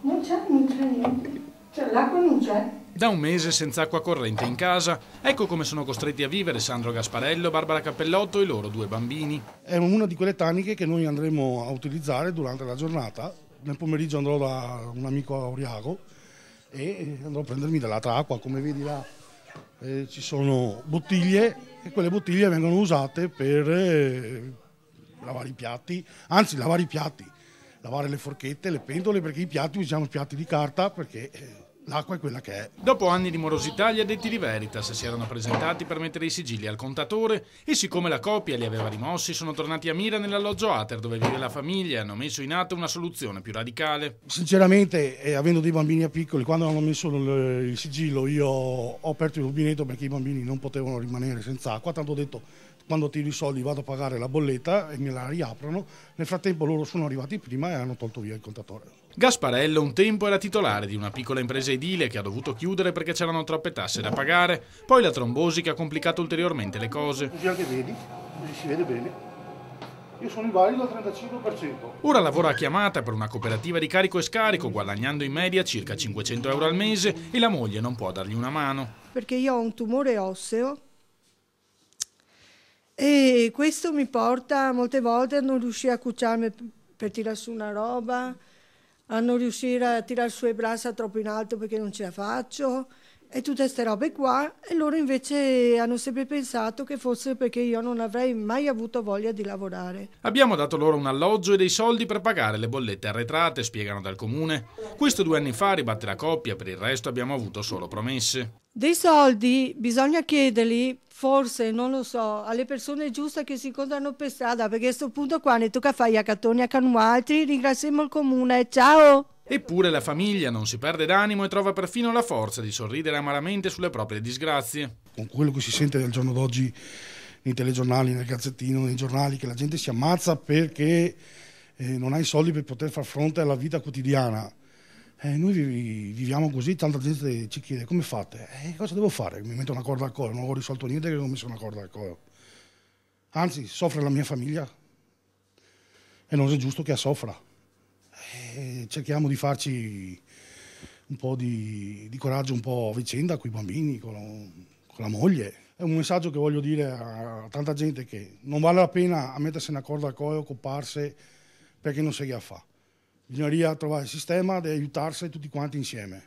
Non c'è niente. Cioè, l'acqua non c'è. Da un mese senza acqua corrente in casa, ecco come sono costretti a vivere Sandro Gasparello, Barbara Cappellotto e i loro 2 bambini. È una di quelle taniche che noi andremo a utilizzare durante la giornata. Nel pomeriggio andrò da un amico a Oriago e andrò a prendermi dell'altra acqua. Come vedi là ci sono bottiglie e quelle bottiglie vengono usate per lavare i piatti, anzi lavare i piatti, lavare le forchette, le pentole, perché i piatti usiamo piatti di carta perché l'acqua è quella che è. Dopo anni di morosità, gli addetti di Veritas si erano presentati per mettere i sigilli al contatore e siccome la coppia li aveva rimossi, sono tornati a Mira nell'alloggio Ater dove vive la famiglia e hanno messo in atto una soluzione più radicale. Sinceramente, avendo dei bambini piccoli, quando hanno messo il sigillo io ho aperto il rubinetto perché i bambini non potevano rimanere senza acqua, tanto ho detto quando tiro i soldi vado a pagare la bolletta e me la riaprono. Nel frattempo loro sono arrivati prima e hanno tolto via il contatore. Gasparello un tempo era titolare di una piccola impresa edile che ha dovuto chiudere perché c'erano troppe tasse da pagare, poi la trombosi che ha complicato ulteriormente le cose. Così anche vedi, così si vede bene. Io sono invalido al 35%. Ora lavora a chiamata per una cooperativa di carico e scarico, guadagnando in media circa 500 euro al mese e la moglie non può dargli una mano. Perché io ho un tumore osseo e questo mi porta molte volte a non riuscire a cucciarmi per tirare su una roba, a non riuscire a tirare su le braccia troppo in alto perché non ce la faccio e tutte queste robe qua, e loro invece hanno sempre pensato che fosse perché io non avrei mai avuto voglia di lavorare. Abbiamo dato loro un alloggio e dei soldi per pagare le bollette arretrate, spiegano dal comune. Questo 2 anni fa ribatte la coppia, per il resto abbiamo avuto solo promesse. Dei soldi bisogna chiederli, forse, non lo so, alle persone giuste che si incontrano per strada, perché a questo punto qua ne tocca fare a Cattonia con altri, ringraziamo il comune, ciao! Eppure la famiglia non si perde d'animo e trova perfino la forza di sorridere amaramente sulle proprie disgrazie. Con quello che si sente del giorno d'oggi nei telegiornali, nel gazzettino, nei giornali, che la gente si ammazza perché non ha i soldi per poter far fronte alla vita quotidiana. Noi viviamo così, tanta gente ci chiede come fate? Cosa devo fare? Mi metto una corda al collo, non ho risolto niente che non ho messo una corda al collo. Anzi, soffre la mia famiglia e non è giusto che soffra. Cerchiamo di farci un po' di coraggio un po' a vicenda con i bambini, con la moglie. È un messaggio che voglio dire a tanta gente che non vale la pena a mettersi una corda al collo, copparsi perché non si sa fare. Bisogneria trovare il sistema di aiutarsi tutti quanti insieme.